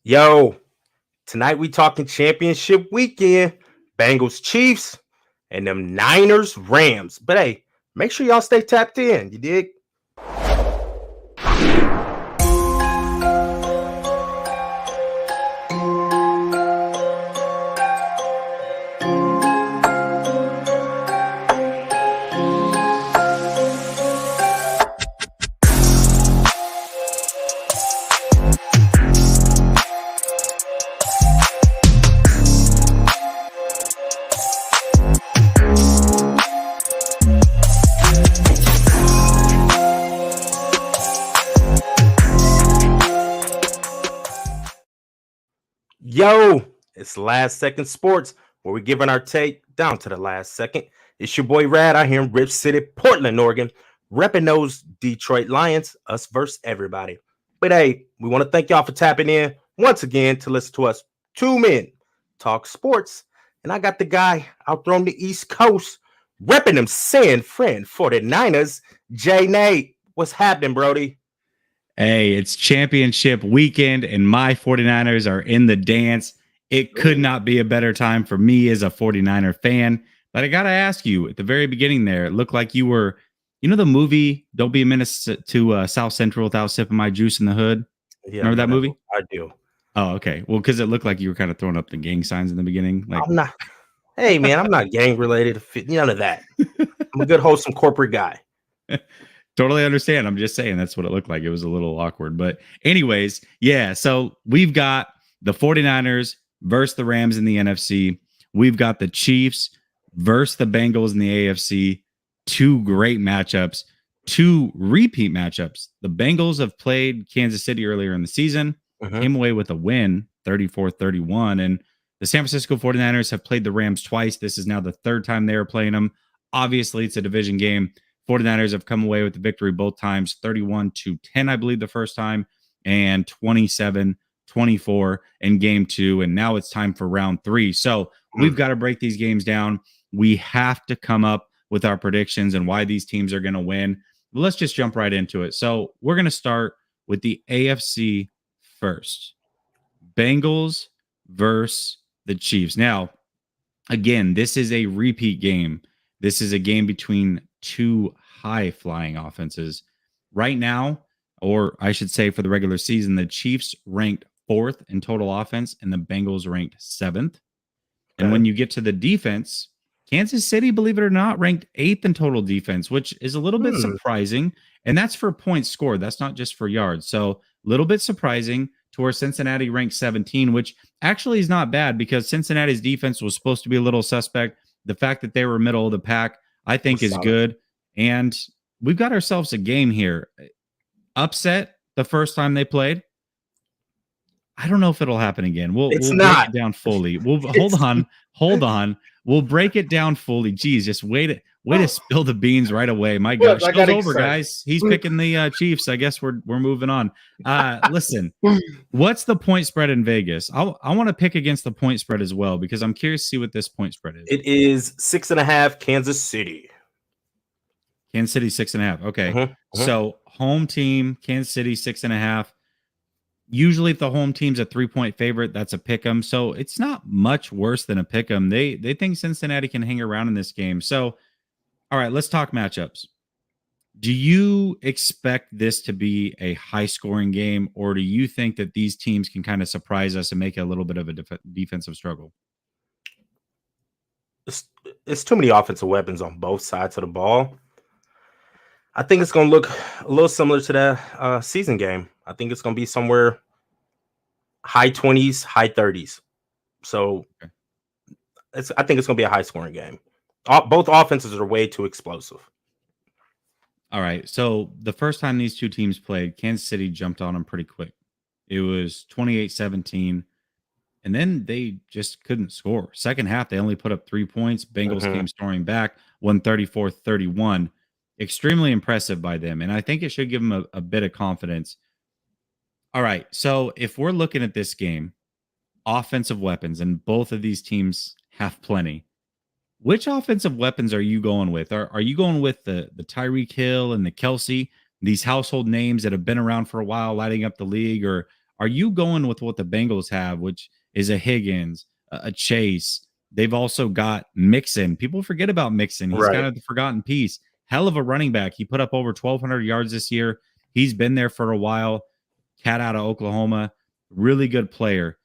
Yo, tonight we talking championship weekend. Bengals-Chiefs and them Niners-Rams. But hey, make sure y'all stay tapped in. You dig? Yo, it's Last Second Sports, where we're giving our take down to the last second. It's your boy Rad out here in Rip City, Portland, Oregon, repping those Detroit Lions, us versus everybody. But hey, we want to thank y'all for tapping in once again to listen to us two men talk sports. And I got the guy out there on the East Coast, repping them San Fran 49ers, Jay Nate. What's happening, Brody? Hey, it's championship weekend and my 49ers are in the dance. It could not be a better time for me as a 49er fan. But I got to ask you, at the very beginning there, it looked like you were, the movie, Don't Be a Menace to South Central Without Sipping My Juice in the Hood? Yeah, Remember that movie? I do. Oh, okay. Well, because it looked like you were kind of throwing up the gang signs in the beginning. Like, I'm not. Hey, man, I'm not gang related. None of that. I'm a good, wholesome corporate guy. Totally understand. I'm just saying that's what it looked like. It was a little awkward. But anyways, yeah. So we've got the 49ers versus the Rams in the NFC. We've got the Chiefs versus the Bengals in the AFC. Two great matchups, two repeat matchups. The Bengals have played Kansas City earlier in the season, came away with a win, 34-31. And the San Francisco 49ers have played the Rams twice. This is now the third time they are playing them. Obviously, it's a division game. 49ers have come away with the victory both times, 31-10, I believe, the first time, and 27-24 in game two. And now it's time for round three. So we've got to break these games down. We have to come up with our predictions and why these teams are going to win. But let's just jump right into it. So we're going to start with the AFC first. Bengals versus the Chiefs. Now, again, this is a repeat game. This is a game between two high-flying offenses. Right now, or I should say for the regular season, the Chiefs ranked 4th in total offense and the Bengals ranked 7th. And when you get to the defense, Kansas City, believe it or not, ranked 8th in total defense, which is a little bit surprising. And that's for points scored. That's not just for yards. So a little bit surprising to where Cincinnati ranked 17, which actually is not bad because Cincinnati's defense was supposed to be a little suspect. The fact that they were middle of the pack, I think, is good. And we've got ourselves a game here. Upset the first time they played. I don't know if it'll happen again. We'll break it down fully. Hold on. We'll break it down fully. Geez, just way to spill the beans right away. My gosh, show's over, guys. He's picking the Chiefs. I guess we're moving on. Listen, what's the point spread in Vegas? I want to pick against the point spread as well because I'm curious to see what this point spread is. It is 6.5 Kansas City. Kansas City 6.5. Okay. So home team, Kansas City 6.5. Usually if the home team's a 3-point favorite, that's a pick 'em. So it's not much worse than a pick 'em. They think Cincinnati can hang around in this game. So, all right, let's talk matchups. Do you expect this to be a high-scoring game, or do you think that these teams can kind of surprise us and make it a little bit of a defensive struggle? It's too many offensive weapons on both sides of the ball. I think it's going to look a little similar to the season game. I think it's going to be somewhere high 20s, high 30s. So I think it's going to be a high-scoring game. Both offenses are way too explosive. All right. So the first time these two teams played, Kansas City jumped on them pretty quick. It was 28-17, and then they just couldn't score. Second half, they only put up 3 points. Bengals came storming back, won 34-31. Extremely impressive by them, and I think it should give them a bit of confidence. All right, so if we're looking at this game, offensive weapons, and both of these teams have plenty, which offensive weapons are you going with? Are you going with the Tyreek Hill and the Kelsey, these household names that have been around for a while, lighting up the league, or Are you going with what the Bengals have, which is a Higgins, a Chase? They've also got Mixon. People forget about Mixon. He's kind Right. of the forgotten piece. Hell of a running back. He put up over 1,200 yards this year. He's been there for a while. Cat out of Oklahoma. Really good player.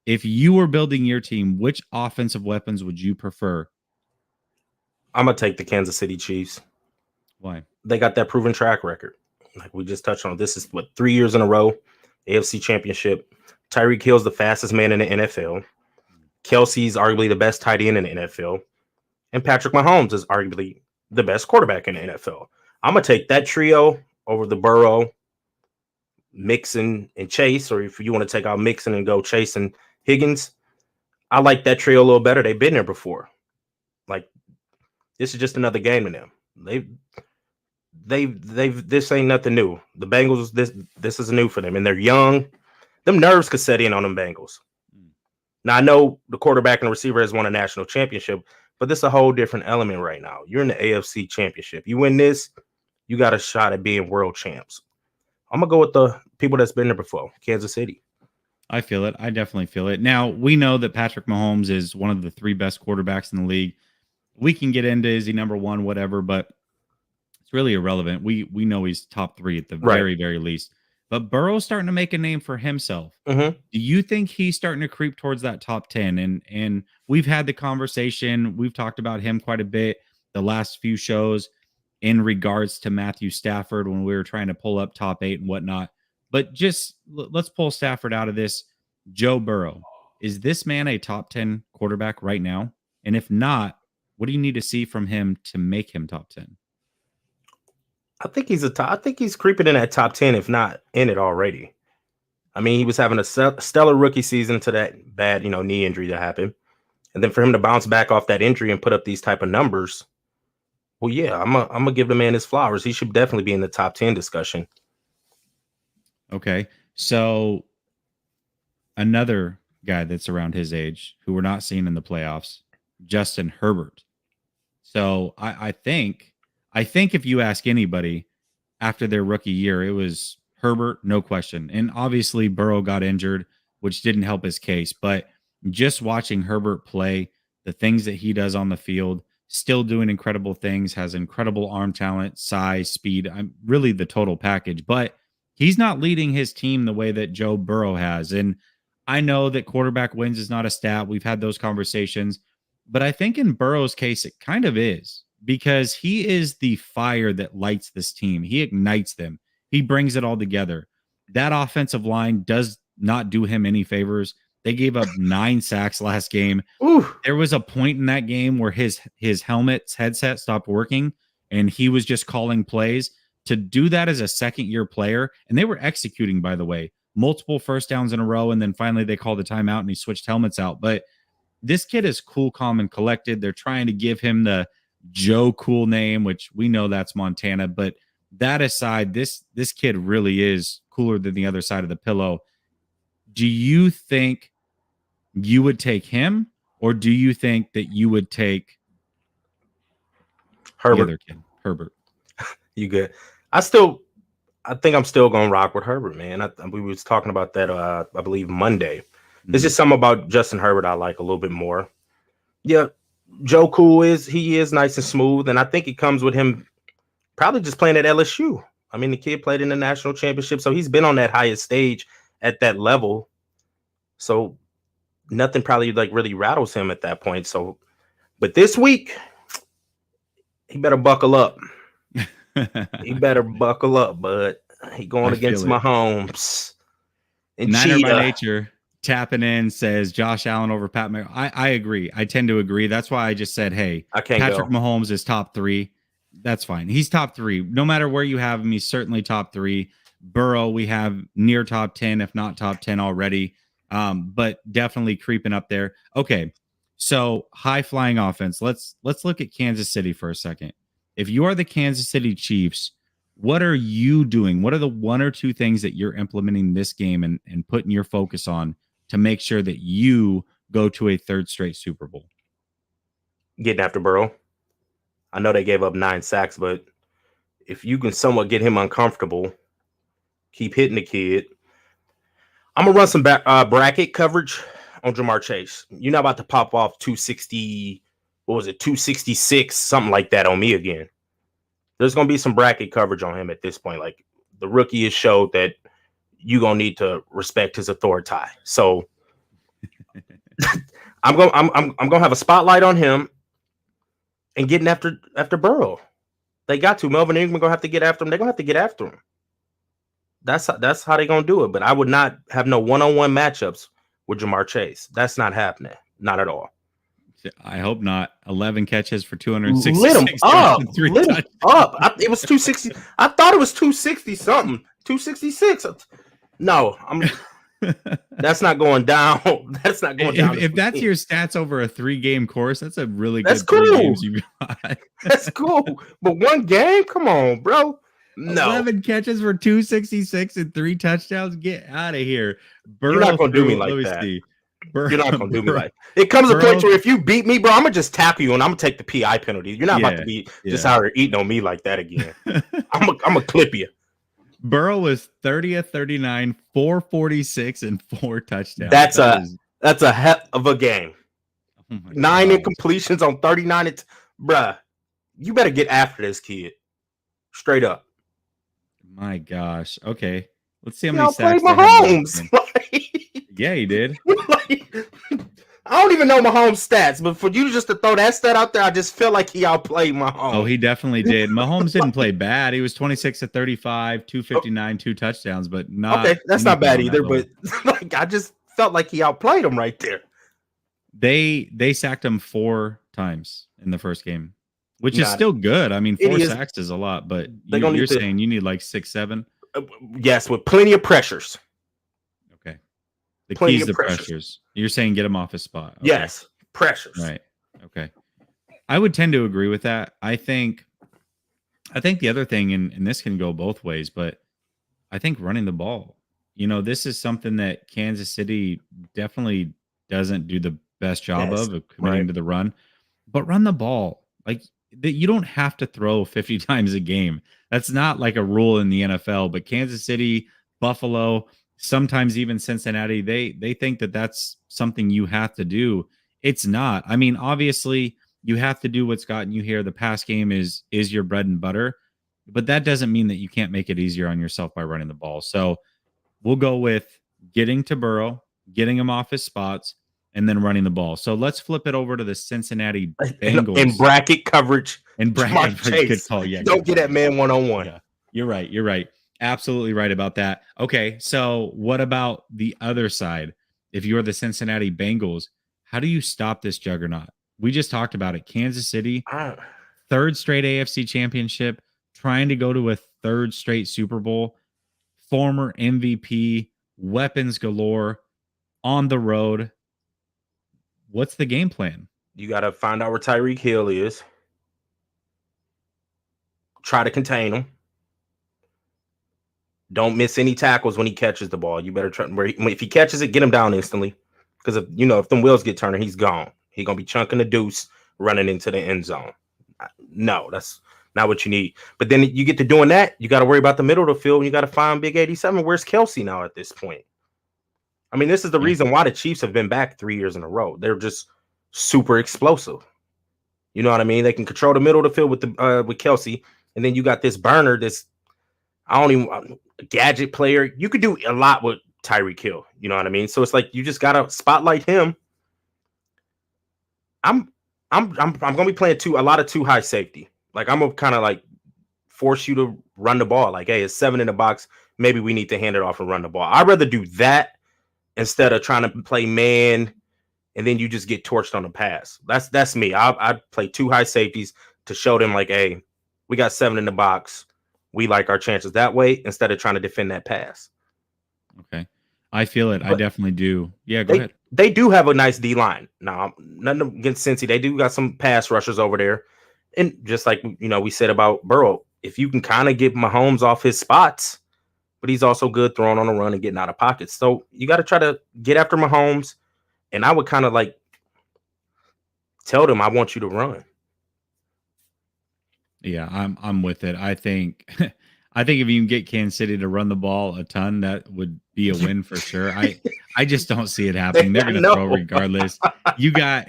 If you were building your team, which offensive weapons would you prefer? I'm gonna take the Kansas City Chiefs. Why? They got that proven track record. Like we just touched on, this is what 3 years in a row, AFC Championship. Tyreek Hill's the fastest man in the NFL. Kelsey's arguably the best tight end in the NFL, and Patrick Mahomes is arguably the best quarterback in the NFL. I'm gonna take that trio over the Burrow, Mixon, and Chase, or if you want to take out Mixon and go Chase and Higgins, I like that trio a little better. They've been there before. Like this is just another game to them. They've this ain't nothing new. The Bengals, this is new for them, and they're young. Them nerves could set in on them Bengals. Now I know the quarterback and the receiver has won a national championship, but this is a whole different element right now. You're in the AFC Championship. You win this, you got a shot at being world champs. I'm gonna go with the people that's been there before, Kansas City. I feel it. I definitely feel it. Now, we know that Patrick Mahomes is one of the 3 best quarterbacks in the league. We can get into is he number 1, whatever, but it's really irrelevant. We know he's top 3 at the Right. very, very least. But Burrow's starting to make a name for himself. Mm-hmm. Do you think he's starting to creep towards that top 10? And we've had the conversation. We've talked about him quite a bit the last few shows in regards to Matthew Stafford when we were trying to pull up top 8 and whatnot. But just let's pull Stafford out of this. Joe Burrow, is this man a top 10 quarterback right now? And if not, what do you need to see from him to make him top 10? I think he's creeping in that top 10, if not in it already. I mean, he was having a stellar rookie season to that bad, knee injury that happened. And then for him to bounce back off that injury and put up these type of numbers, well, yeah, I'm gonna give the man his flowers. He should definitely be in the top 10 discussion. Okay. So another guy that's around his age who we're not seeing in the playoffs, Justin Herbert. So I think if you ask anybody after their rookie year, it was Herbert, no question. And obviously Burrow got injured, which didn't help his case. But just watching Herbert play, the things that he does on the field, still doing incredible things, has incredible arm talent, size, speed. I'm really the total package. But he's not leading his team the way that Joe Burrow has. And I know that quarterback wins is not a stat. We've had those conversations. But I think in Burrow's case, it kind of is, because he is the fire that lights this team. He ignites them. He brings it all together. That offensive line does not do him any favors. They gave up 9 sacks last game. Ooh. There was a point in that game where his headset stopped working, and he was just calling plays. To do that as a second-year player, and they were executing, by the way, multiple first downs in a row, and then finally they called the timeout and he switched helmets out. But this kid is cool, calm, and collected. They're trying to give him the Joe Cool name, which we know that's Montana. But that aside, this kid really is cooler than the other side of the pillow. Do you think you would take him, or do you think that you would take Herbert? The other kid, Herbert? You good? I think I'm still gonna rock with Herbert, man. We was talking about that I believe Monday. There's just something about Justin Herbert I like a little bit more. Yeah, Joe Cool is nice and smooth, and I think it comes with him probably just playing at LSU. I mean, the kid played in the national championship, so he's been on that highest stage at that level. So nothing probably like really rattles him at that point. So, but this week, he better buckle up. He better buckle up, bud. He going against Mahomes. And Niner by nature tapping in says Josh Allen over Pat Mahomes. I agree. I tend to agree. That's why I just said, hey, Patrick Mahomes is top 3. That's fine. He's top 3. No matter where you have him, he's certainly top 3. Burrow, we have near top 10, if not top 10 already. But definitely creeping up there. Okay. So high flying offense. Let's look at Kansas City for a second. If you are the Kansas City Chiefs, what are you doing? What are the 1 or 2 things that you're implementing this game and putting your focus on to make sure that you go to a 3rd straight Super Bowl? Getting after Burrow. I know they gave up 9 sacks, but if you can somewhat get him uncomfortable, keep hitting the kid. I'm gonna run some bracket coverage on Jamar Chase. You're not about to pop off 260. What was it? 266, something like that on me again. There's gonna be some bracket coverage on him at this point. Like the rookie has showed that you're gonna need to respect his authority. So I'm gonna have a spotlight on him and getting after Burrow. They got to. Melvin Ingram gonna have to get after him. They're gonna have to get after him. That's how they're gonna do it. But I would not have no one-on-one matchups with Jamar Chase. That's not happening. Not at all. I hope not. 11 catches for Lit 266 him up. yards and 3 Lit him touchdowns. up. It was 260. I thought it was 260 something. 266. No, that's not going down. That's not going down. If that's your stats over a 3-game course, that's a really That's good 3 cool. games you got. That's cool. But one game? Come on, bro. No. 11 catches for 266 and 3 touchdowns. Get out of here. You're not going to do me like that. You're not going to do me like that. It comes to a point where if you beat me, bro, I'm going to just tackle you and I'm going to take the PI penalty. You're not about to be just out here eating on me like that again. I'm going to clip you. Burrow was 30 of 39, 446 and 4 touchdowns. That's a heck of a game. Oh 9 incompletions on 39. Bruh, you better get after this kid. Straight up. My gosh. Okay. Let's see how You many played sacks. Mahomes. Yeah, he did. I don't even know Mahomes' stats, but for you just to throw that stat out there, I just feel like he outplayed Mahomes. Oh, he definitely did. Mahomes didn't play bad. He was 26 of 35, 259, 2 touchdowns, but not okay. That's not bad either. But like, I just felt like he outplayed him right there. They sacked him 4 times in the first game, which is still good. I mean, 4 sacks is a lot, but you're saying you need like 6, 7. Yes, with plenty of pressures. Okay. The key's the pressures. You're saying get him off his spot. Okay. Yes, pressures. Right. Okay. I would tend to agree with that. I think the other thing, and this can go both ways, but I think running the ball. You know, this is something that Kansas City definitely doesn't do the best job of committing to the run. But run the ball. Like you don't have to throw 50 times a game. That's not like a rule in the NFL, but Kansas City, Buffalo, sometimes even Cincinnati, they think that that's something you have to do. It's not. I mean, obviously, you have to do what's gotten you here. The pass game is your bread and butter, but that doesn't mean that you can't make it easier on yourself by running the ball. So we'll go with getting to Burrow, getting him off his spots, and then running the ball. So let's flip it over to the Cincinnati Bengals. In bracket coverage. In bracket coverage. Good call. Yeah, don't get that man one-on-one. Yeah, you're right. Absolutely right about that. Okay, so what about the other side? If you're the Cincinnati Bengals, how do you stop this juggernaut? We just talked about it. Kansas City, 3rd straight AFC championship, trying to go to a 3rd straight Super Bowl, former MVP, weapons galore, on the road. What's the game plan? You got to find out where Tyreek Hill is. Try to contain him. Don't miss any tackles when he catches the ball. You better try. If he catches it, get him down instantly. Because if them wheels get turning, he's gone. He's gonna be chunking the deuce, running into the end zone. No, that's not what you need. But then you get to doing that, you got to worry about the middle of the field. And you got to find Big 87. Where's Kelsey now at this point? I mean, this is the reason why the Chiefs have been back 3 years in a row. They're just super explosive. You know what I mean? They can control the middle of the field with Kelsey, and then you got this burner, this gadget player. You could do a lot with Tyreek Hill. You know what I mean? So it's like you just gotta spotlight him. I'm gonna be playing a lot of too high safety. Like I'm gonna kind of like force you to run the ball. Like, hey, it's 7 in the box. Maybe we need to hand it off and run the ball. I'd rather do that instead of trying to play man and then you just get torched on the pass. That's me. I'd play 2 high safeties to show them like, hey, we got 7 in the box. We like our chances that way instead of trying to defend that pass. Okay. I feel it. But I definitely do. Yeah, go ahead. They do have a nice D line. Now, nothing against Cincy. They do got some pass rushers over there. And just like, we said about Burrow, if you can kind of get Mahomes off his spots, but he's also good throwing on the run and getting out of pockets. So you got to try to get after Mahomes. And I would kind of like tell them, I want you to run. Yeah, I'm with it. I think I think if you can get Kansas City to run the ball a ton, that would be a win for sure. I just don't see it happening. They're going to throw regardless. You got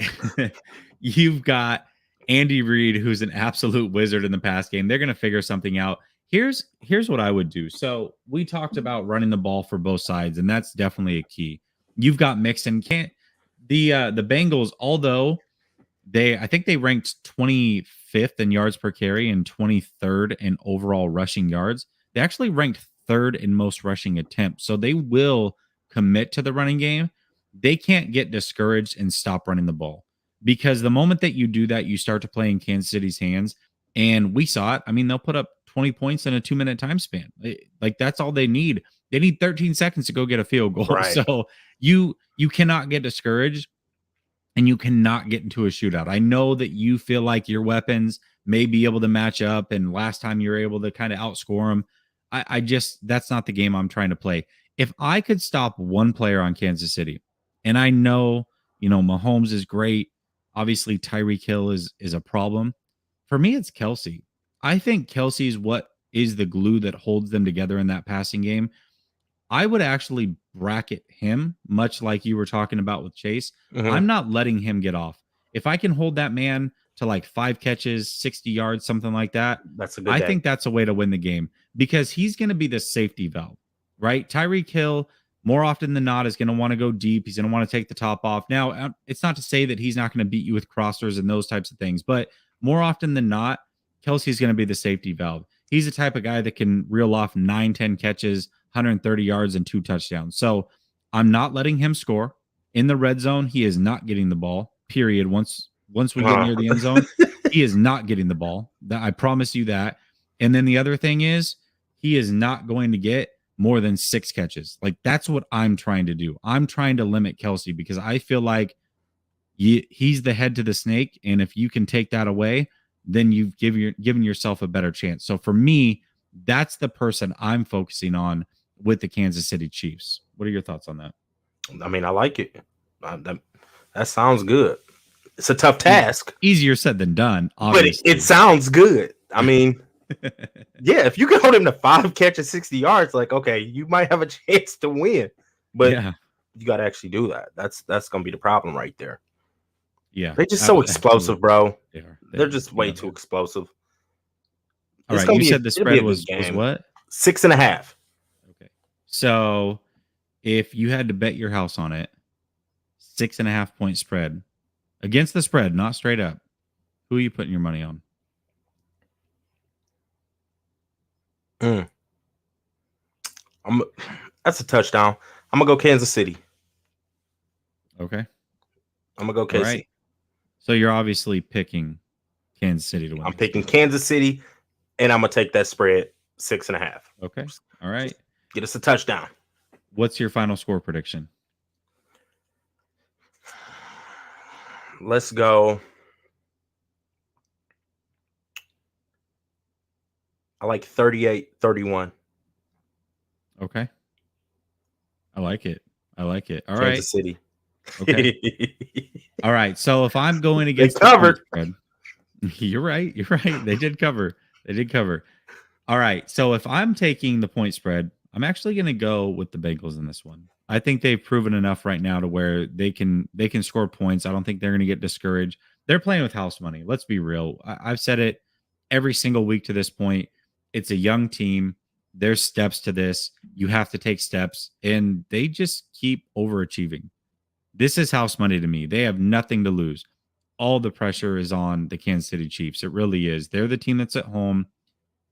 you've got Andy Reid, who's an absolute wizard in the pass game. They're going to figure something out. Here's what I would do. So we talked about running the ball for both sides, and that's definitely a key. You've got Mixon. Can't the Bengals, although I think they ranked 25th in yards per carry and 23rd in overall rushing yards. They actually ranked third in most rushing attempts. So they will commit to the running game. They can't get discouraged and stop running the ball, because the moment that you do that, you start to play in Kansas City's hands. And we saw it. I mean, they'll put up 20 points in a 2-minute time span. Like, that's all they need. They need 13 seconds to go get a field goal. Right. So you cannot get discouraged. And you cannot get into a shootout. I know that you feel like your weapons may be able to match up, and last time you were able to kind of outscore them. I just, that's not the game I'm trying to play. If I could stop one player on Kansas City, and I know, Mahomes is great. Obviously, Tyreek Hill is a problem. For me, it's Kelsey. I think Kelsey's what is the glue that holds them together in that passing game. I would actually bracket him, much like you were talking about with Chase. Mhm. I'm not letting him get off. If I can hold that man to like 5 catches, 60 yards, something like that, That's a good I day. think that's a way to win the game, because he's going to be the safety valve, right? Tyreek Hill, more often than not, is going to want to go deep. He's going to want to take the top off. Now, it's not to say that he's not going to beat you with crossers and those types of things, but more often than not, Kelsey's going to be the safety valve. He's the type of guy that can reel off 9, 10 catches, 130 yards, and 2 touchdowns. So I'm not letting him score. In the red zone, he is not getting the ball, period. Once we get near the end zone, he is not getting the ball. I promise you that. And then the other thing is, he is not going to get more than 6 catches. Like, that's what I'm trying to do. I'm trying to limit Kelsey, because I feel like he's the head to the snake. And if you can take that away, then you've given yourself a better chance. So for me, that's the person I'm focusing on with the Kansas City Chiefs. What are your thoughts on that? I mean, I like it. That sounds good. It's a tough task. Easier said than done, obviously. But it sounds good. I mean, yeah, if you can hold him to 5 catches, 60 yards, like, okay, you might have a chance to win. But you got to actually do that. That's going to be the problem right there. Yeah. They're just so explosive, bro. They're just way too explosive. All right, you said the spread was what? 6.5. Okay. So if you had to bet your house on it, 6.5 point spread against the spread, not straight up, who are you putting your money on? That's a touchdown. I'm gonna go Kansas City. Okay. I'm gonna go KC. Right. So you're obviously picking Kansas City to win. I'm picking Kansas City, and I'm gonna take that spread 6.5. Okay. All right. Get us a touchdown. What's your final score prediction? Let's go. I like 38-31. Okay. I like it. All Kansas right. Kansas City. Okay. All right. So if I'm going against they covered. You're right. They did cover. All right. So if I'm taking the point spread, I'm actually going to go with the Bengals in this one. I think they've proven enough right now to where they can score points. I don't think they're going to get discouraged. They're playing with house money. Let's be real. I've said it every single week to this point. It's a young team. There's steps to this. You have to take steps, and they just keep overachieving. This is house money to me. They have nothing to lose. All the pressure is on the Kansas City Chiefs. It really is. They're the team that's at home.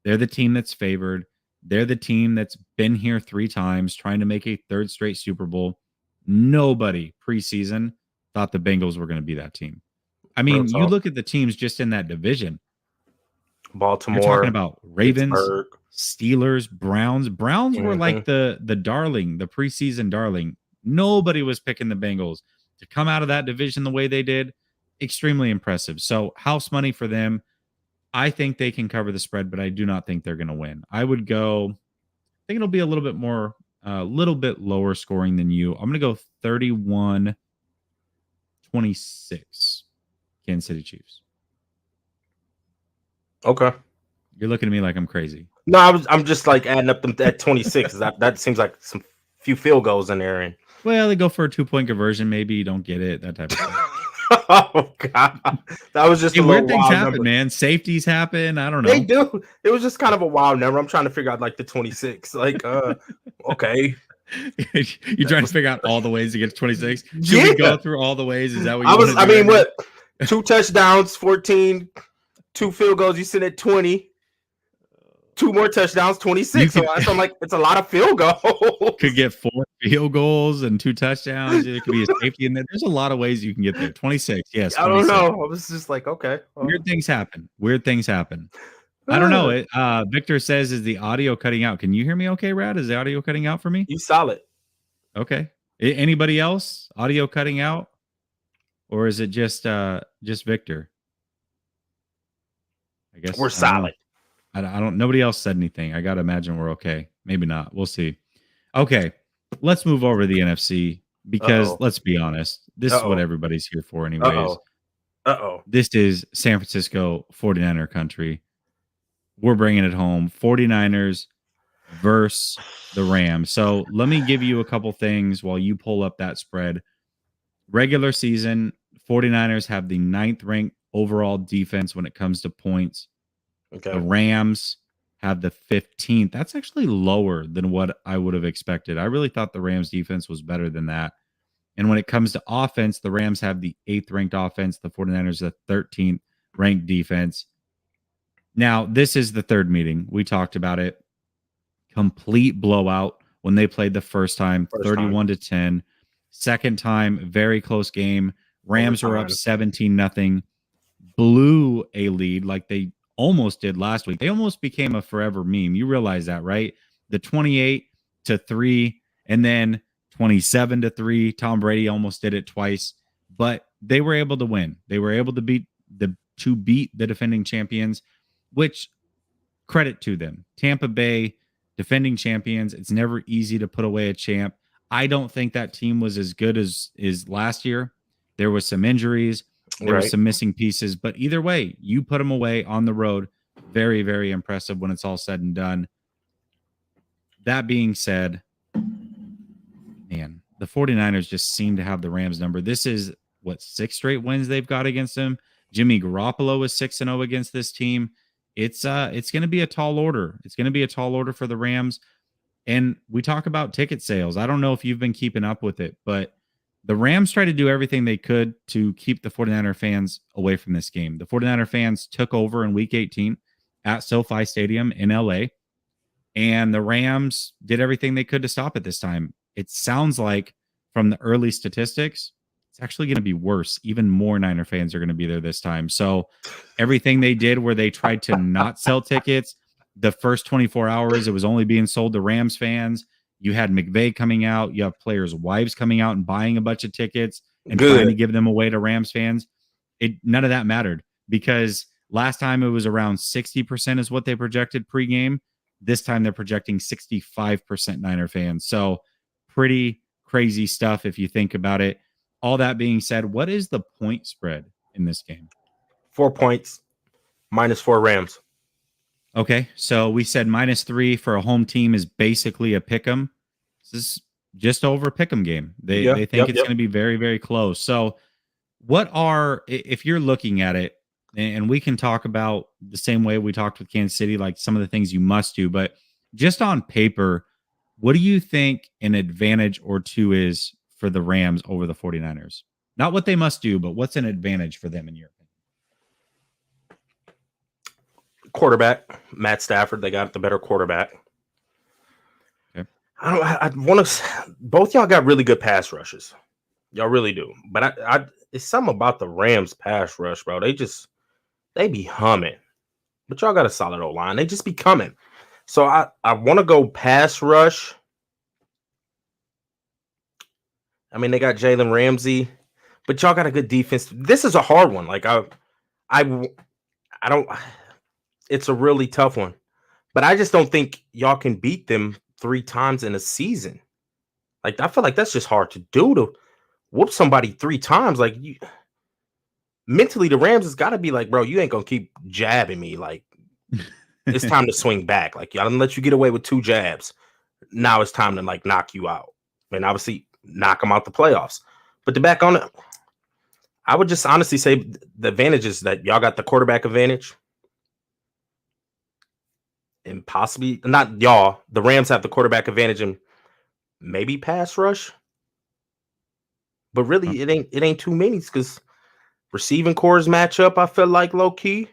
They're the team that's favored. They're the team that's been here 3 times, trying to make a 3rd straight Super Bowl. Nobody preseason thought the Bengals were going to be that team. I mean, you look at the teams just in that division. Baltimore. You're talking about Ravens, Pittsburgh. Steelers, Browns. Browns were like the darling, the preseason darling. Nobody was picking the Bengals to come out of that division the way they did. Extremely impressive. So house money for them. I think they can cover the spread, but I do not think they're going to win. I would go, I think it'll be a little bit more, a little bit lower scoring than you. I'm going to go 31-26 Kansas City Chiefs. Okay. You're looking at me like I'm crazy. No, I'm just like adding up them at 26. That seems like some few field goals in there. And Well, they go for a 2-point conversion. Maybe you don't get it. That type of stuff. oh god, that was just Hey, a little weird things wild happen, number. man. Safeties happen. I don't They know. do. It was just kind of a wild number. I'm trying to figure out like the 26. Like, okay. You're trying to figure out all the ways to get to 26. Should Yeah. we go through all the ways? Is that what you want to do? I mean, right what? 2 touchdowns, 14, 2 field goals. You sit at 20. 2 more touchdowns, 26. So I'm like, it's a lot of field goals. Could get 4 field goals and 2 touchdowns. It could be a safety in there. There's a lot of ways you can get there. 26. Yes. 26. I don't know. I was just like, okay. Weird things happen. I don't know. Victor says, is the audio cutting out? Can you hear me okay, Rad? Is the audio cutting out for me? You solid. Okay. Anybody else? Audio cutting out? Or is it just Victor? I guess we're solid. I don't nobody else said anything. I gotta imagine we're okay. Maybe not. We'll see. Okay. Let's move over to the NFC because let's be honest. This is what everybody's here for anyways. This is San Francisco 49er country. We're bringing it home. 49ers versus the Rams. So let me give you a couple things while you pull up that spread. Regular season, 49ers have the 9th ranked overall defense when it comes to points. Okay. The Rams have the 15th. That's actually lower than what I would have expected. I really thought the Rams defense was better than that. And when it comes to offense, the Rams have the 8th ranked offense. The 49ers, the 13th ranked defense. Now, this is the third meeting. We talked about it. Complete blowout when they played the first time, 31-10. Second time, very close game. Rams were up 17-0. Blew a lead like they almost did last week. They almost became a forever meme. You realize that, right? The 28-3 and then 27-3. Tom Brady almost did it twice, but they were able to win. They were able to beat the defending champions, which credit to them. Tampa Bay, defending champions. It's never easy to put away a champ. I don't think that team was as good as last year. There was some injuries. There were some missing pieces, but either way, you put them away on the road. Very, very impressive when it's all said and done. That being said, man, the 49ers just seem to have the Rams number. This is, 6 straight wins they've got against them. Jimmy Garoppolo is 6-0 against this team. It's going to be a tall order. It's going to be a tall order for the Rams. And we talk about ticket sales. I don't know if you've been keeping up with it, but the Rams tried to do everything they could to keep the 49er fans away from this game. The 49er fans took over in Week 18 at SoFi Stadium in LA, and the Rams did everything they could to stop it this time. It sounds like from the early statistics, it's actually going to be worse. Even more Niner fans are going to be there this time. So everything they did where they tried to not sell tickets, the first 24 hours, it was only being sold to Rams fans. You had McVay coming out. You have players' wives coming out and buying a bunch of tickets and trying to give them away to Rams fans. None of that mattered because last time it was around 60% is what they projected pregame. This time they're projecting 65% Niner fans. So pretty crazy stuff if you think about it. All that being said, what is the point spread in this game? 4 points, -4 Rams. Okay, so we said -3 for a home team is basically a pick'em. This is just over a pick'em game. They think it's going to be very, very close. So if you're looking at it, and we can talk about the same way we talked with Kansas City, like some of the things you must do, but just on paper, what do you think an advantage or two is for the Rams over the 49ers? Not what they must do, but what's an advantage for them in your opinion? Quarterback, Matt Stafford. They got the better quarterback. Okay. I want to. Both y'all got really good pass rushes. Y'all really do. But it's something about the Rams pass rush, bro. They be humming. But y'all got a solid old line. They just be coming. So I want to go pass rush. I mean, they got Jalen Ramsey, but y'all got a good defense. This is a hard one. Like I don't. It's a really tough one, but I just don't think y'all can beat them 3 times in a season. Like I feel like that's just hard to do, to whoop somebody 3 times. Like mentally, the Rams has got to be like, bro, you ain't gonna keep jabbing me. Like It's time to swing back. Like, y'all didn't let you get away with 2 jabs. Now it's time to like knock you out. And obviously knock them out the playoffs. But to back on it, I would just honestly say the advantage is that y'all got the quarterback advantage. And possibly not y'all. The Rams have the quarterback advantage and maybe pass rush. But really, it ain't too many because receiving cores match up. I feel like low key.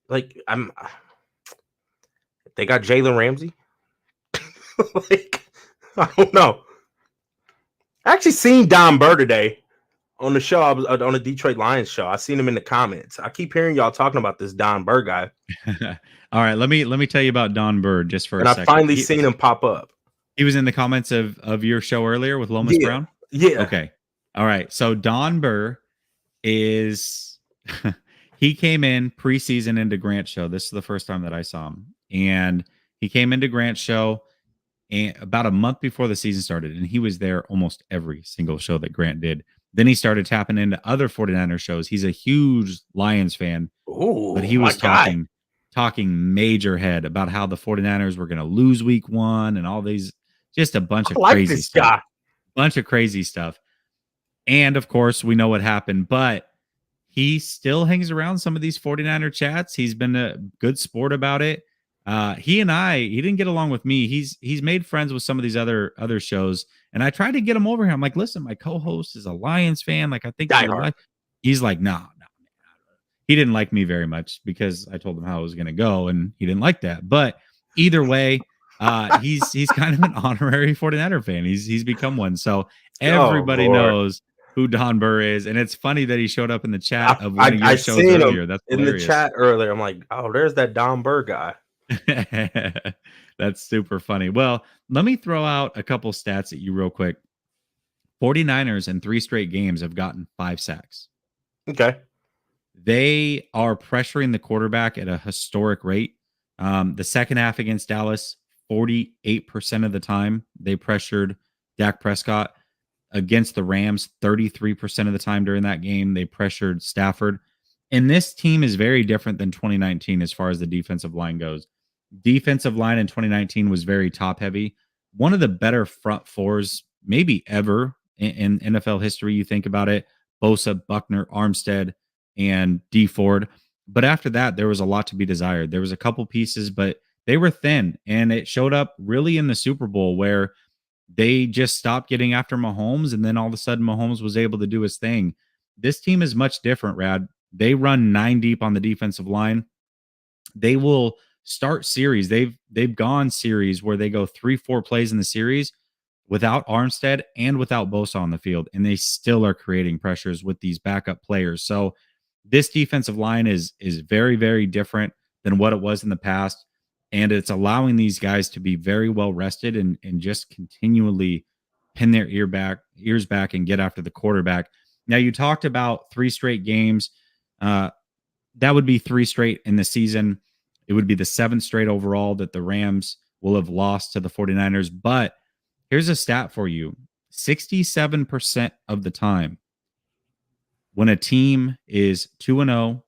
Like they got Jalen Ramsey. Like I don't know. I actually seen Don Burr today on the show. I was on the Detroit Lions show. I seen him in the comments. I keep hearing y'all talking about this Don Burr guy. All right, let me tell you about Don Burr just for and a second. I finally seen him pop up. He was in the comments of your show earlier with Lomas Brown? Yeah. Okay. All right. So Don Burr is he came in preseason into Grant's show. This is the first time that I saw him. And he came into Grant's show and about a month before the season started. And he was there almost every single show that Grant did. Then he started tapping into other 49ers shows. He's a huge Lions fan. Ooh, but he was talking major head about how the 49ers were going to lose week 1 and all these, just a bunch of crazy stuff. Bunch of crazy stuff. And of course, we know what happened, but he still hangs around some of these 49er chats. He's been a good sport about it. He didn't get along with me. He's made friends with some of these other shows. And I tried to get him over here. I'm like, listen, my co-host is a Lions fan. Like, I think he's like, no. He didn't like me very much because I told him how it was going to go, and he didn't like that. But either way, he's kind of an honorary 49er fan. He's become one. So everybody knows who Don Burr is. And it's funny that he showed up in the chat of one of your shows earlier. That's hilarious. In the chat earlier. I'm like, oh, there's that Don Burr guy. That's super funny. Well, let me throw out a couple stats at you real quick. 49ers in 3 straight games have gotten 5 sacks. Okay. They are pressuring the quarterback at a historic rate. The second half against Dallas, 48% of the time they pressured Dak Prescott. Against the Rams, 33% of the time during that game, they pressured Stafford. And this team is very different than 2019 as far as the defensive line goes. Defensive line in 2019 was very top heavy. One of the better front fours, maybe ever in NFL history. You think about it, Bosa, Buckner, Armstead, and D Ford. But after that, there was a lot to be desired. There was a couple pieces, but they were thin. And it showed up really in the Super Bowl where they just stopped getting after Mahomes. And then all of a sudden, Mahomes was able to do his thing. This team is much different, Rad. They run 9 deep on the defensive line. They will start series. They've gone series where they go 3-4 plays in the series without Armstead and without Bosa on the field. And they still are creating pressures with these backup players. So this defensive line is very, very different than what it was in the past. And it's allowing these guys to be very well rested and just continually pin their ears back and get after the quarterback. Now, you talked about 3 straight games. That would be 3 straight in the season. It would be the 7th straight overall that the Rams will have lost to the 49ers. But here's a stat for you. 67% of the time, when a team is 2-0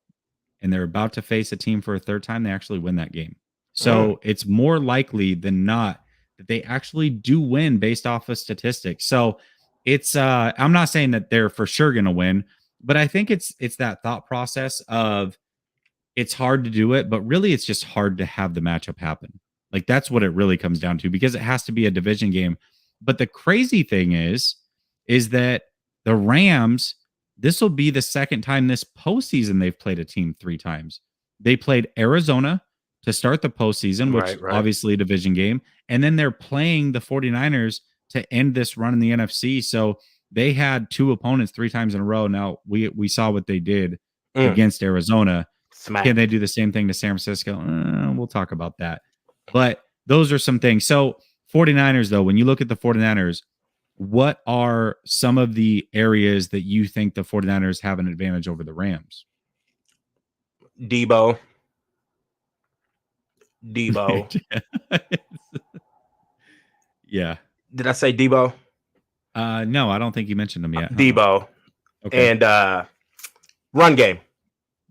and they're about to face a team for a third time, they actually win that game. So it's more likely than not that they actually do win based off of statistics. So it's I'm not saying that they're for sure going to win, but I think it's that thought process of it's hard to do it, but really it's just hard to have the matchup happen. Like that's what it really comes down to, because it has to be a division game. But the crazy thing is that the Rams, this will be the second time this postseason they've played a team 3 times. They played Arizona to start the postseason, which obviously a division game. And then they're playing the 49ers to end this run in the NFC. So they had 2 opponents 3 times in a row. Now we saw what they did against Arizona. Smack. Can they do the same thing to San Francisco? We'll talk about that. But those are some things. So 49ers, though, when you look at the 49ers, what are some of the areas that you think the 49ers have an advantage over the Rams? Debo. Yeah. Did I say Debo? No, I don't think you mentioned him yet. Debo. Okay. And run game.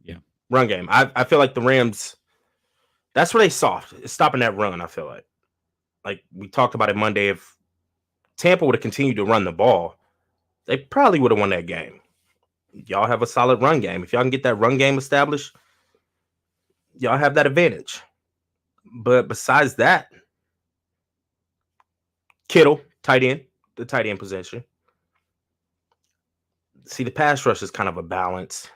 Yeah. Run game. I feel like the Rams, That's where they soft. It's stopping that run, I feel like we talked about it Monday. If Tampa would have continued to run the ball, they probably would have won that game. Y'all have a solid run game. If y'all can get that run game established, y'all have that advantage. But besides that, Kittle, tight end, the tight end position. See, the pass rush is kind of a balance.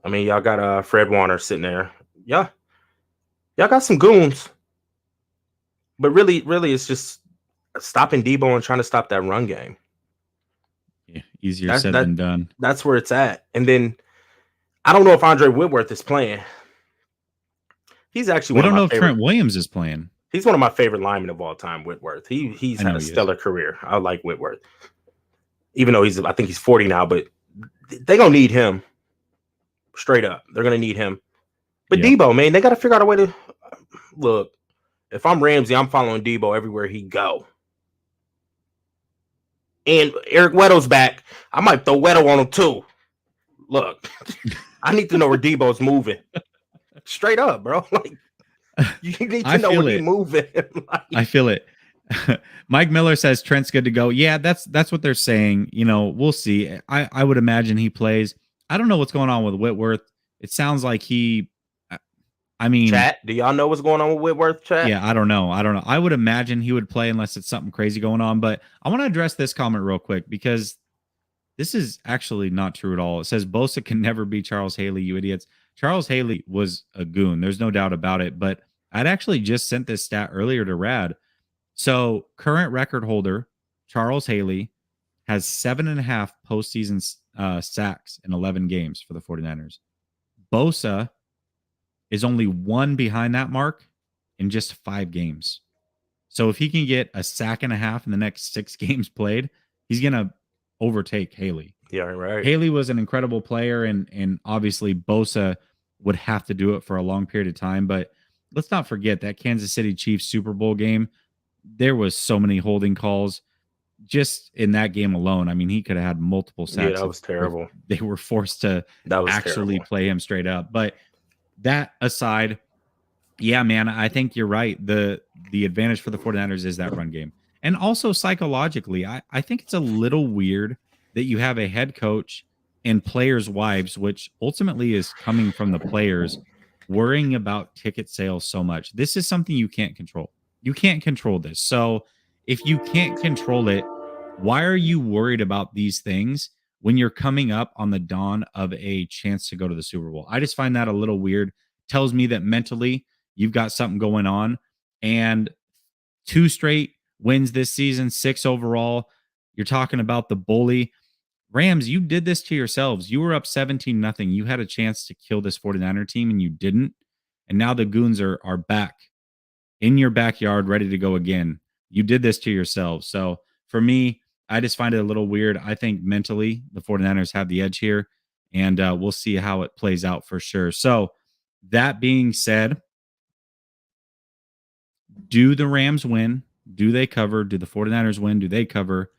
I mean, y'all got Fred Warner sitting there. Yeah, y'all got some goons. But really, it's just stopping Debo and trying to stop that run game. Yeah, easier said than done. That's where it's at. And then I don't know if Andre Whitworth is playing. He's actually we don't know if Trent Williams is playing. He's one of my favorite linemen of all time, Whitworth. He's had a stellar career. I like Whitworth. Even though I think he's 40 now, but they're going to need him. Straight up. They're going to need him. But Debo, man, they got to figure out a way to look. If I'm Ramsey, I'm following Debo everywhere he go. And Eric Weddle's back. I might throw Weddle on him too. Look, I need to know where Debo's moving. Straight up, bro. Like, you need to know where he's moving. Like, I feel it. Mike Miller says Trent's good to go. Yeah, that's what they're saying. You know, we'll see. I would imagine he plays. I don't know what's going on with Whitworth. It sounds like chat, do y'all know what's going on with Whitworth, chat? Yeah, I don't know. I would imagine he would play unless it's something crazy going on. But I want to address this comment real quick because this is actually not true at all. It says Bosa can never be Charles Haley, you idiots. Charles Haley was a goon. There's no doubt about it. But I'd actually just sent this stat earlier to Rad. So current record holder, Charles Haley, has 7.5 postseason sacks in 11 games for the 49ers. Bosa is only one behind that mark in just 5 games. So if he can get a sack and a half in the next 6 games played, he's going to overtake Haley. Yeah, right. Haley was an incredible player, and obviously Bosa would have to do it for a long period of time. But let's not forget that Kansas City Chiefs Super Bowl game, there was so many holding calls just in that game alone. I mean, he could have had multiple sacks. Yeah, that was terrible. They were forced to actually play him straight up. But that aside, yeah, man, I think you're right. The advantage for the 49ers is that run game. And also psychologically, I think it's a little weird that you have a head coach and players' wives, which ultimately is coming from the players, worrying about ticket sales so much. This is something you can't control. You can't control this. So if you can't control it, why are you worried about these things when you're coming up on the dawn of a chance to go to the Super Bowl? I just find that a little weird. Tells me that mentally you've got something going on. And 2 straight wins this season, 6 overall. You're talking about the bully. Rams, you did this to yourselves. You were up 17-0. You had a chance to kill this 49er team and you didn't. And now the goons are back in your backyard, ready to go again. You did this to yourselves. So for me, I just find it a little weird. I think mentally the 49ers have the edge here, and we'll see how it plays out for sure. So that being said, do the Rams win? Do they cover? Do the 49ers win? Do they cover?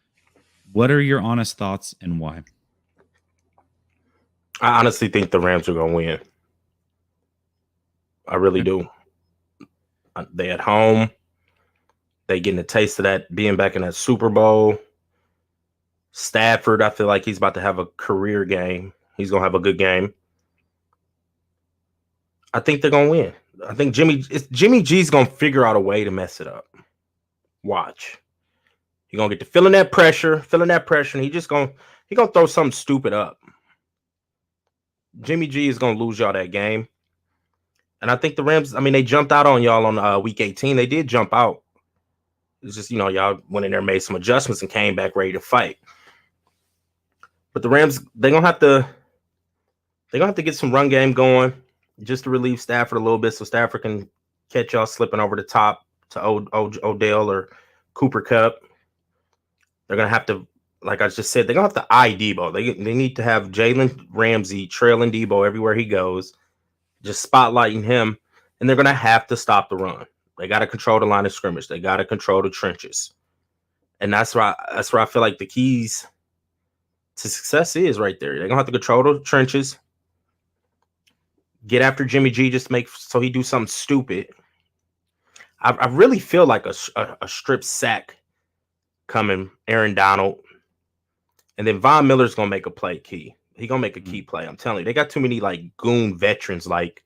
What are your honest thoughts and why? I honestly think the Rams are going to win. I really do. They at home. They getting a taste of that, being back in that Super Bowl. Stafford, I feel like he's about to have a career game. He's going to have a good game. I think they're going to win. I think Jimmy G's going to figure out a way to mess it up. Watch. He's going to get to feeling that pressure, and he's going to throw something stupid up. Jimmy G is going to lose y'all that game. And I think the Rams, I mean, they jumped out on y'all on week 18. They did jump out. It's just, y'all went in there, made some adjustments, and came back ready to fight. But the Rams, they're gonna have to get some run game going just to relieve Stafford a little bit, so Stafford can catch y'all slipping over the top to Odell or Cooper Kupp. They're gonna have to, like I just said, they're gonna have to eye Debo. They need to have Jalen Ramsey trailing Debo everywhere he goes, just spotlighting him, and they're gonna have to stop the run. They got to control the line of scrimmage. They got to control the trenches. And that's where I feel like the keys to success is right there. They're going to have to control the trenches, Get after Jimmy G, just make so he do something stupid. I really feel like a strip sack coming, Aaron Donald, and then Von Miller's gonna make a play key. He gonna make a key play. I'm telling you, they got too many like goon veterans. Like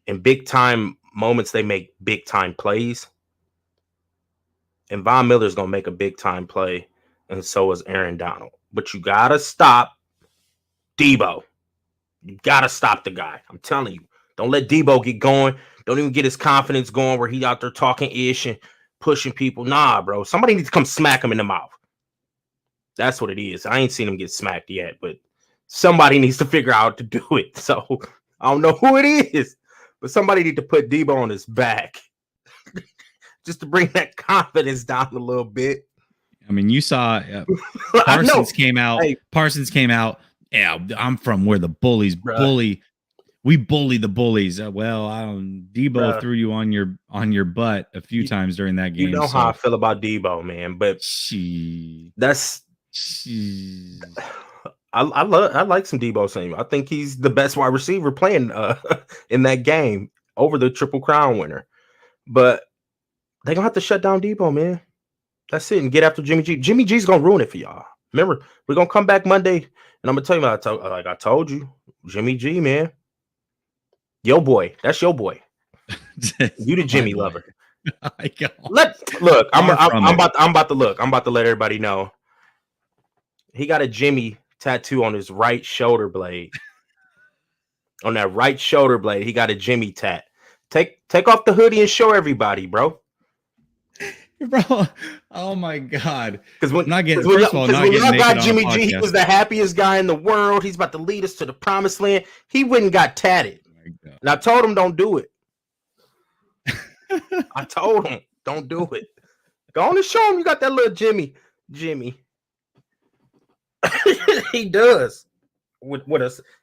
in big time moments, they make big time plays. And Von Miller's gonna make a big time play, and so is Aaron Donald. But you gotta stop Debo. You gotta stop the guy. I'm telling you. Don't let Debo get going. Don't even get his confidence going where he out there talking ish and pushing people. Nah, bro. Somebody needs to come smack him in the mouth. That's what it is. I ain't seen him get smacked yet, but somebody needs to figure out how to do it. So I don't know who it is, but somebody need to put Debo on his back just to bring that confidence down a little bit. I mean, you saw Parsons came out. Hey. Parsons came out. Yeah, I'm from where the bullies bully. We bully the bullies. Debo threw you on your butt a few times during that game. You know how I feel about Debo, man. But I like some Debo saying. I think he's the best wide receiver playing in that game over the Triple Crown winner. But they're gonna have to shut down Debo, man. That's it, and get after Jimmy G. Jimmy G's gonna ruin it for y'all. Remember, we're gonna come back Monday, and I'm gonna tell you what I told you, Jimmy G, man. Yo boy, that's your boy. You the Jimmy lover. Look, I'm about to let everybody know. He got a Jimmy tattoo on his right shoulder blade. On that right shoulder blade, he got a Jimmy tat. Take off the hoodie and show everybody, bro. Bro, oh my God! Because when y'all got Jimmy G, he was the happiest guy in the world. He's about to lead us to the promised land. He went and got tatted, and I told him don't do it. I told him don't do it. Go on and show him you got that little Jimmy. He does.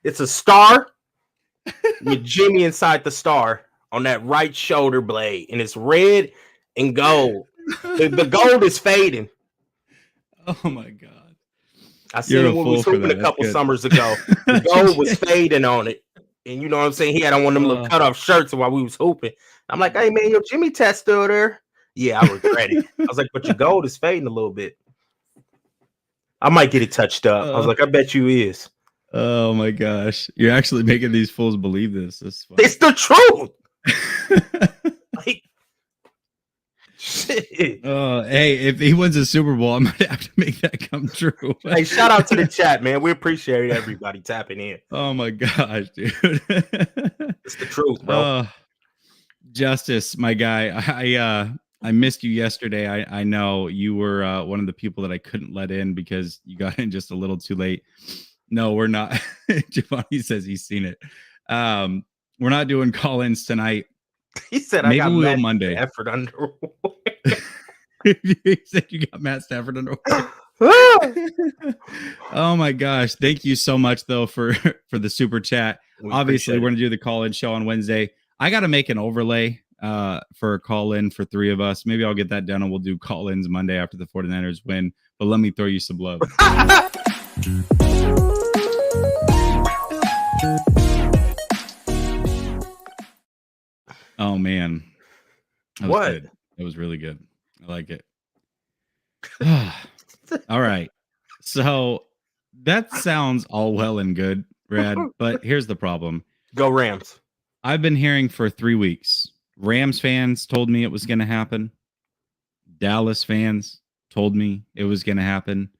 It's a star with Jimmy inside the star on that right shoulder blade, and it's red and gold. The gold is fading. Oh my God! I seen him when we was hooping a couple summers ago. The gold was fading on it, and you know what I'm saying. He had on one of them little cut off shirts while we was hooping. I'm like, hey man, your Jimmy tat still there? Yeah, I regret it. I was like, but your gold is fading a little bit. I might get it touched up. I was like, I bet you is. Oh my gosh, you're actually making these fools believe this. It's the truth. Like, shit. Hey, if he wins a Super Bowl, I might have to make that come true. Hey, shout out to the chat, man. We appreciate everybody tapping in. Oh my gosh, dude. It's the truth, bro. Justice, my guy. I missed you yesterday. I know you were one of the people that I couldn't let in because you got in just a little too late. No, we're not. Giovanni says he's seen it. We're not doing call-ins tonight. He said, maybe I got we'll Monday. Stafford underwear. He said you got Matt Stafford underwear. Oh my gosh. Thank you so much though for the super chat. Obviously, we're going to do the call-in show on Wednesday. I got to make an overlay for a call-in for three of us. Maybe I'll get that done and we'll do call-ins Monday after the 49ers win. But let me throw you some love. Oh man. That was good. That was really good. I like it. All right. So that sounds all well and good, Brad, but here's the problem. Go Rams. I've been hearing for 3 weeks. Rams fans told me it was going to happen. Dallas fans told me it was going to happen.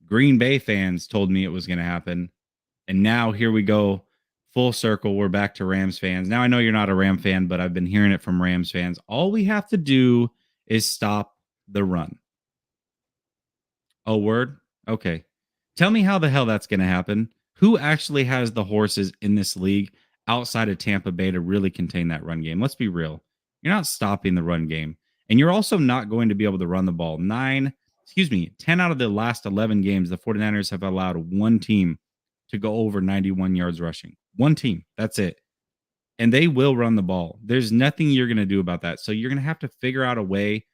Green Bay fans told me it was going to happen. And now here we go. Full circle. We're back to Rams fans. Now I know you're not a Ram fan, but I've been hearing it from Rams fans. All we have to do is stop the run. Oh, word? Okay. Tell me how the hell that's going to happen. Who actually has the horses in this league outside of Tampa Bay to really contain that run game? Let's be real. You're not stopping the run game. And you're also not going to be able to run the ball. 10 out of the last 11 games, the 49ers have allowed one team to go over 91 yards rushing. One team. That's it. And they will run the ball. There's nothing you're going to do about that. So you're going to have to figure out a way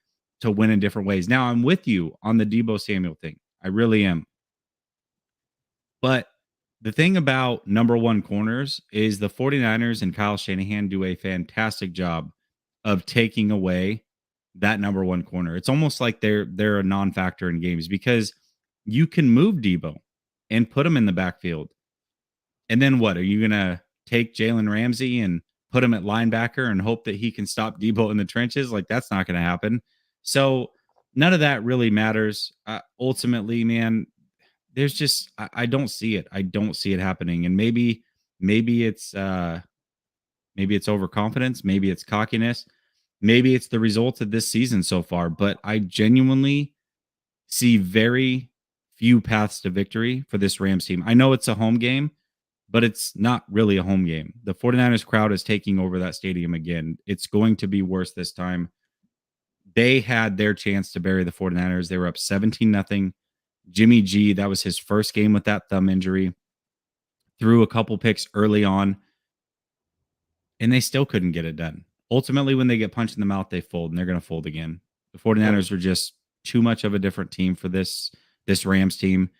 to win in different ways. Now, I'm with you on the Deebo Samuel thing. I really am. But The thing about number one corners is the 49ers and Kyle Shanahan do a fantastic job of taking away that number one corner. It's almost like they're a non-factor in games because you can move Debo and put him in the backfield. And then what? Are you gonna take Jalen Ramsey and put him at linebacker and hope that he can stop Debo in the trenches? Like that's not gonna happen. So none of that really matters. Ultimately, man, there's just I don't see it. I don't see it happening. And maybe it's overconfidence, maybe it's cockiness, maybe it's the results of this season so far. But I genuinely see very few paths to victory for this Rams team. I know it's a home game, but it's not really a home game. The 49ers crowd is taking over that stadium again. It's going to be worse this time. They had their chance to bury the 49ers. They were up 17-0. Jimmy G, that was his first game with that thumb injury. Threw a couple picks early on, and they still couldn't get it done. Ultimately, when they get punched in the mouth, they fold, and they're going to fold again. The 49ers are just too much of a different team for this Rams team.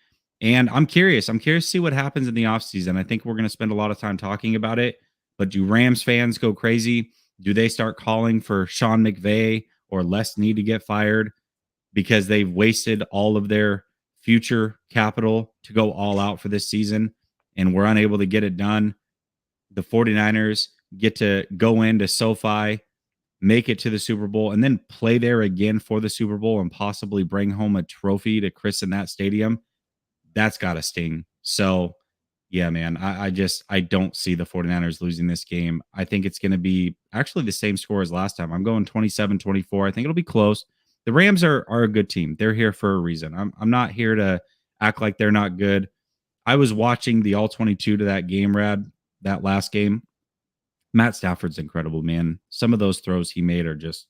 And I'm curious. I'm curious to see what happens in the offseason. I think we're going to spend a lot of time talking about it. But do Rams fans go crazy? Do they start calling for Sean McVay or Les Need to get fired because they've wasted all of their future capital to go all out for this season and we're unable to get it done? The 49ers get to go into SoFi, make it to the Super Bowl, and then play there again for the Super Bowl and possibly bring home a trophy to christen that stadium. That's got to sting. So, yeah, man, I don't see the 49ers losing this game. I think it's going to be actually the same score as last time. I'm going 27-24. I think it'll be close. The Rams are a good team. They're here for a reason. I'm not here to act like they're not good. I was watching the all 22 to that game, Rad, that last game. Matt Stafford's incredible, man. Some of those throws he made are just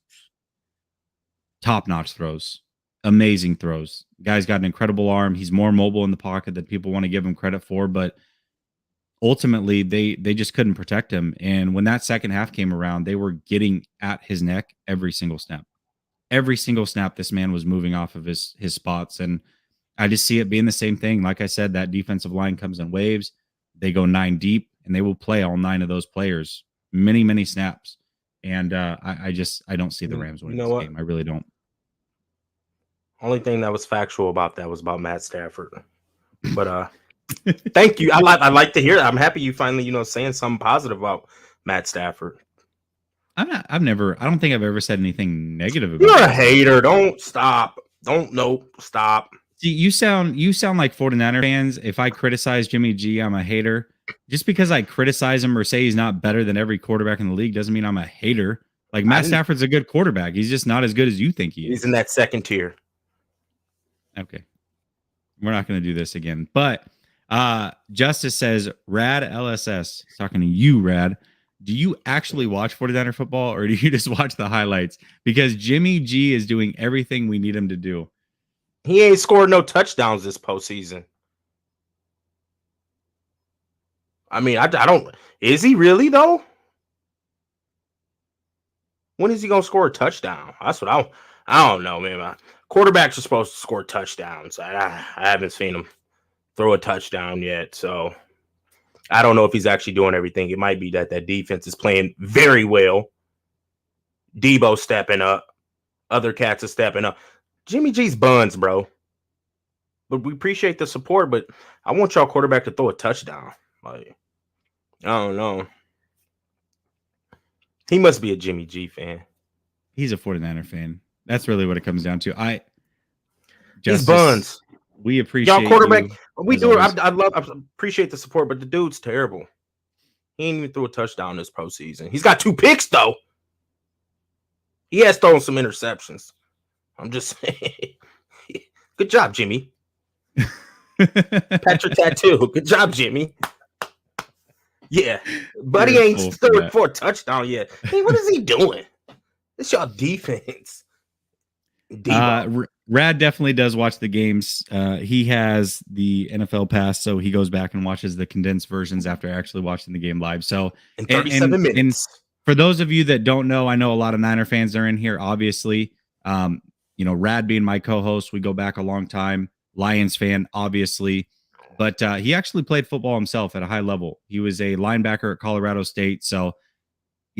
top-notch throws. Amazing throws. Guy's got an incredible arm. He's more mobile in the pocket than people want to give him credit for, but ultimately they just couldn't protect him. And when that second half came around, they were getting at his neck every single snap. Every single snap, this man was moving off of his spots. And I just see it being the same thing. Like I said, that defensive line comes in waves. They go 9 deep, and they will play all 9 of those players many, many snaps. And I don't see the Rams winning this game. I really don't. Only thing that was factual about that was about Matt Stafford. But thank you. I like to hear that. I'm happy you finally, saying something positive about Matt Stafford. I don't think I've ever said anything negative about You're a hater. Don't stop. Stop. See, you sound like 49er fans. If I criticize Jimmy G, I'm a hater. Just because I criticize him or say he's not better than every quarterback in the league doesn't mean I'm a hater. Like Matt Stafford's a good quarterback. He's just not as good as you think he is. He's in that second tier. Okay. We're not going to do this again. But Justice says, Rad LSS, talking to you, Rad. Do you actually watch 49er football or do you just watch the highlights? Because Jimmy G is doing everything we need him to do. He ain't scored no touchdowns this postseason. I mean, I don't. Is he really though? When is he gonna score a touchdown? That's what I don't know, man. Quarterbacks are supposed to score touchdowns. I haven't seen him throw a touchdown yet, so I don't know if he's actually doing everything. It might be that defense is playing very well. Debo stepping up, other cats are stepping up. Jimmy G's buns, bro. But we appreciate the support, but I want y'all quarterback to throw a touchdown. Like, I don't know. He must be a Jimmy G fan. He's a 49er fan. That's really what it comes down to. His buns. We appreciate y'all quarterback. We do. I appreciate the support, but the dude's terrible. He ain't even threw a touchdown this postseason. He's got 2 picks though. He has thrown some interceptions. I'm just saying. Good job, Jimmy. Pat your tattoo. Good job, Jimmy. Yeah, buddy ain't thrown for a touchdown yet. Hey, what is he doing? It's y'all defense. Rad definitely does watch the games. He has the NFL pass, so he goes back and watches the condensed versions after actually watching the game live. So in 37 minutes. And for those of you that don't know, I know a lot of Niner fans are in here. Obviously, Rad being my co-host, we go back a long time. Lions fan, obviously. But he actually played football himself at a high level. He was a linebacker at Colorado State. So,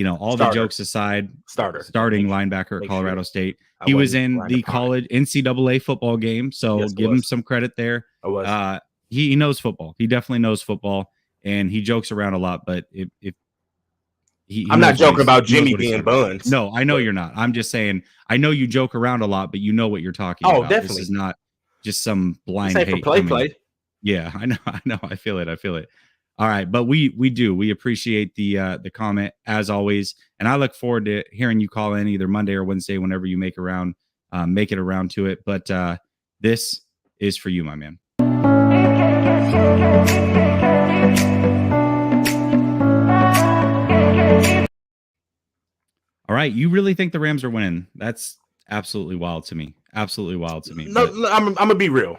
all the jokes aside, starting linebacker at Colorado State. He was in the college NCAA football game. So give him some credit there. He knows football. He definitely knows football, and he jokes around a lot. But if I'm not joking about Jimmy being buns. No, I know you're not. I'm just saying, I know you joke around a lot, but you know what you're talking about. Definitely. This is not just some blind hate. Play. Yeah, I know. I feel it. All right, but we appreciate the comment as always, and I look forward to hearing you call in either Monday or Wednesday whenever you make it around to it. But this is for you, my man. All right, you really think the Rams are winning? That's absolutely wild to me. No, I'm gonna be real.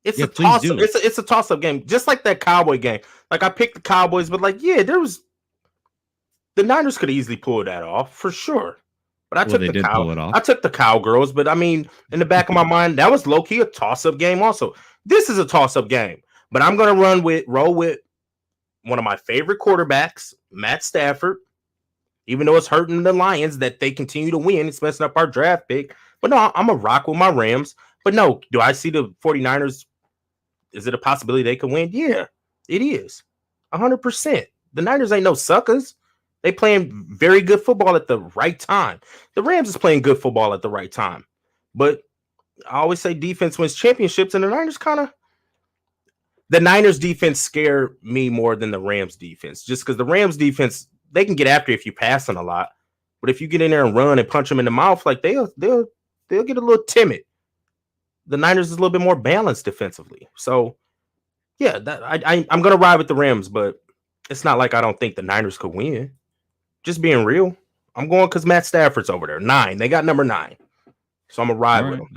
It's a toss up. It's a toss up game, just like that Cowboy game. Like I picked the Cowboys, but the Niners could easily pull that off for sure. But I took the Cowgirls. But I mean, in the back of my mind, that was low key a toss up game. Also, this is a toss up game. But I'm gonna roll with one of my favorite quarterbacks, Matt Stafford. Even though it's hurting the Lions that they continue to win, it's messing up our draft pick. But no, I'm a rock with my Rams. But no, do I see the 49ers? Is it a possibility they could win? Yeah, it is. 100%. The Niners ain't no suckers. They playing very good football at the right time. The Rams is playing good football at the right time. But I always say defense wins championships, and the Niners defense scare me more than the Rams defense. Just because the Rams defense, they can get after you if you pass them a lot. But if you get in there and run and punch them in the mouth, like they'll get a little timid. The Niners is a little bit more balanced defensively. So, yeah, I'm going to ride with the Rams, but it's not like I don't think the Niners could win. Just being real. I'm going because Matt Stafford's over there. 9. They got number 9. So I'm going to ride with them.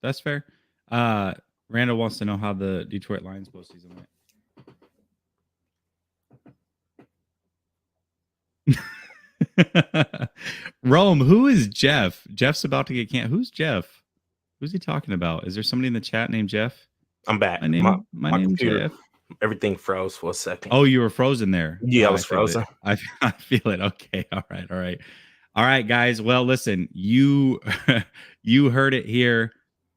That's fair. Randall wants to know how the Detroit Lions postseason went. Rome, who is Jeff? Jeff's about to get canceled. Who's Jeff? Who's he talking about? Is there somebody in the chat named Jeff? I'm back. My name's Jeff. Everything froze for a second. Oh, you were frozen there. Yeah, I was frozen. I feel it. Okay. All right, guys. Well, listen, you heard it here.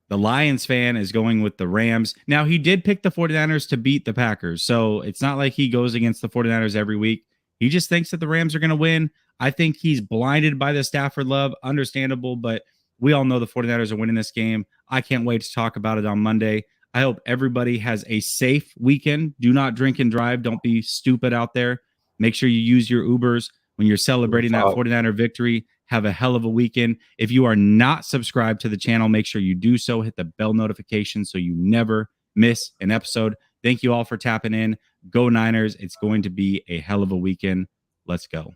The Lions fan is going with the Rams. Now, he did pick the 49ers to beat the Packers. So it's not like he goes against the 49ers every week. He just thinks that the Rams are going to win. I think he's blinded by the Stafford love. Understandable, but we all know the 49ers are winning this game. I can't wait to talk about it on Monday. I hope everybody has a safe weekend. Do not drink and drive. Don't be stupid out there. Make sure you use your Ubers when you're celebrating that 49er victory. Have a hell of a weekend. If you are not subscribed to the channel, make sure you do so. Hit the bell notification so you never miss an episode. Thank you all for tapping in. Go Niners. It's going to be a hell of a weekend. Let's go.